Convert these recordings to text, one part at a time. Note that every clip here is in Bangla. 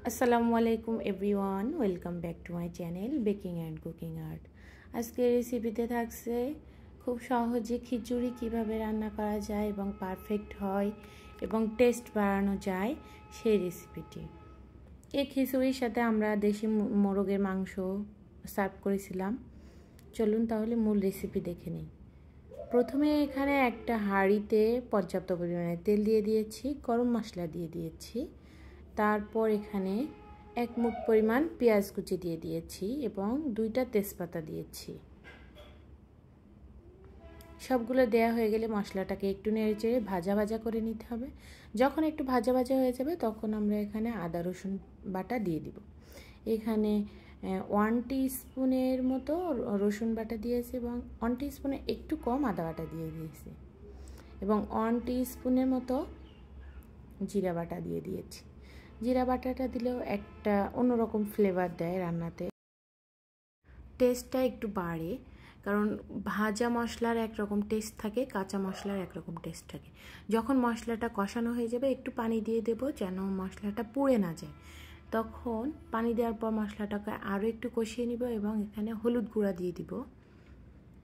আসসালামু আলাইকুম everyone, welcome back to my channel baking and cooking art. আজকের রেসিপিতে থাকছে খুব সহজে খিচুড়ি কিভাবে রান্না করা যায় এবং পারফেক্ট হয় এবং টেস্ট বাড়ানো যায় সেই রেসিপিটি। এই খিচুড়ির সাথে আমরা দেশি মোরগের মাংস সার্ভ করেছিলাম। চলুন তাহলে মূল রেসিপি দেখে নিই। প্রথমে এখানে একটা হাঁড়িতে পর্যাপ্ত পরিমাণে তেল দিয়ে দিয়েছি, গরম মশলা দিয়ে দিয়েছি, তারপর এখানে 1 মুঠ পরিমাণ পেঁয়াজ কুচি দিয়ে দিয়েছি এবং 2টা তেজপাতা দিয়েছি। সবগুলো দেয়া হয়ে গেলে মশলাটাকে একটু নেড়েচেড়ে ভাজা ভাজা করে নিতে হবে। যখন একটু ভাজা ভাজা হয়ে যাবে তখন আমরা এখানে আদা রসুন বাটা দিয়ে দিব। এখানে 1 টিস্পুনের মতো রসুন বাটা দিয়েছি এবং 1 টিস্পুনে একটু কম আদা বাটা দিয়ে দিয়েছি এবং 1 টিস্পুনের মতো জিরা বাটা দিয়ে দিয়েছি। জিরা বাটাটা দিলেও একটা অন্যরকম ফ্লেভার দেয় রান্নাতে, টেস্টটা একটু বাড়ে। কারণ ভাজা মশলার একরকম টেস্ট থাকে, কাঁচা মশলার একরকম টেস্ট থাকে। যখন মশলাটা কষানো হয়ে যাবে একটু পানি দিয়ে দেব যেন মশলাটা পুড়ে না যায়। তখন পানি দেওয়ার পর মশলাটাকে আরও একটু কষিয়ে নিব এবং এখানে হলুদ গুঁড়া দিয়ে দিব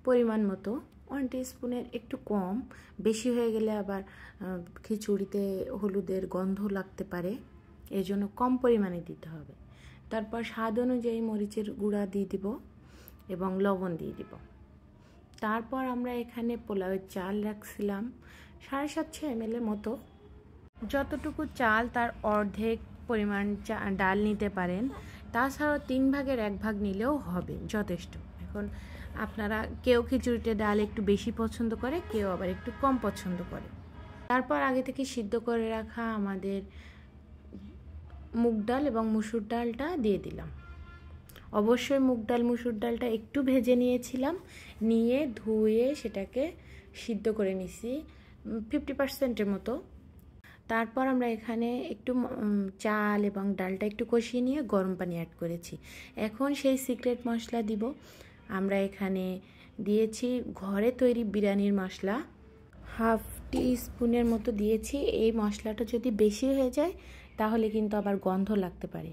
পরিমাণ মতো। 1 টিস্পুনের একটু কম, বেশি হয়ে গেলে আবার খিচুড়িতে হলুদের গন্ধ লাগতে পারে, এর জন্য কম পরিমাণে দিতে হবে। তারপর স্বাদ অনুযায়ী মরিচের গুঁড়া দিয়ে দিব এবং লবণ দিয়ে দিব। তারপর আমরা এখানে পোলাওয়ের চাল রাখছিলাম 750 ml মতো। যতটুকু চাল তার অর্ধেক পরিমাণ ডাল নিতে পারেন, তাছাড়াও 3 ভাগের 1 ভাগ নিলেও হবে, যথেষ্ট। এখন আপনারা কেউ খিচুড়িতে ডাল একটু বেশি পছন্দ করে, কেউ আবার একটু কম পছন্দ করে। তারপর আগে থেকে সিদ্ধ করে রাখা আমাদের মুগ ডাল এবং মুসুর ডালটা দিয়ে দিলাম। অবশ্যই মুগ ডাল মুসুর ডালটা একটু ভেজে নিয়েছিলাম, নিয়ে ধুয়ে সেটাকে সিদ্ধ করে নিছি 50%-এর মতো। তারপর আমরা এখানে একটু চাল এবং ডালটা একটু কষিয়ে নিয়ে গরম পানি অ্যাড করেছি। এখন সেই সিক্রেট মশলা দিব। আমরা এখানে দিয়েছি ঘরে তৈরি বিরিয়ানির মশলা, 1/2 টিস্পুনের মতো দিয়েছি। এই মশলাটা যদি বেশি হয়ে যায় তাহলে কিন্তু আবার গন্ধ লাগতে পারে।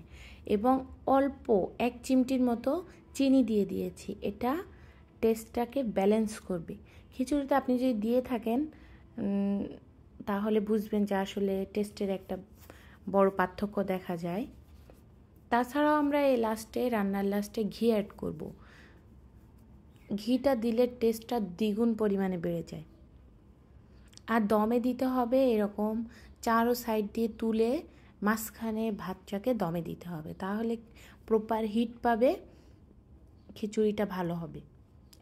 এবং অল্প 1 চিমটির মতো চিনি দিয়ে দিয়েছি, এটা টেস্টটাকে ব্যালেন্স করবে। খিচুড়িতে আপনি যদি দিয়ে থাকেন তাহলে বুঝবেন যে আসলে টেস্টের একটা বড় পার্থক্য দেখা যায়। তাছাড়াও আমরা এই রান্নার লাস্টে ঘি অ্যাড করব। ঘিটা দিলে টেস্টটা দ্বিগুণ পরিমাণে বেড়ে যায়। আর দমে দিতে হবে এরকম 4 সাইড দিয়ে তুলে মাঝখানে ভাতটাকে দমে দিতে হবে, তাহলে প্রপার হিট পাবে, খিচুড়িটা ভালো হবে।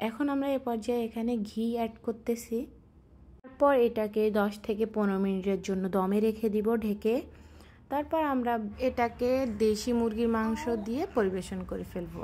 এখন আমরা এই পর্যায়ে এখানে ঘি অ্যাড করতেছি। তারপর এটাকে 10 থেকে 15 মিনিটের জন্য দমে রেখে দিব ঢেকে। তারপর আমরা এটাকে দেশি মুরগির মাংস দিয়ে পরিবেশন করে ফেলবো।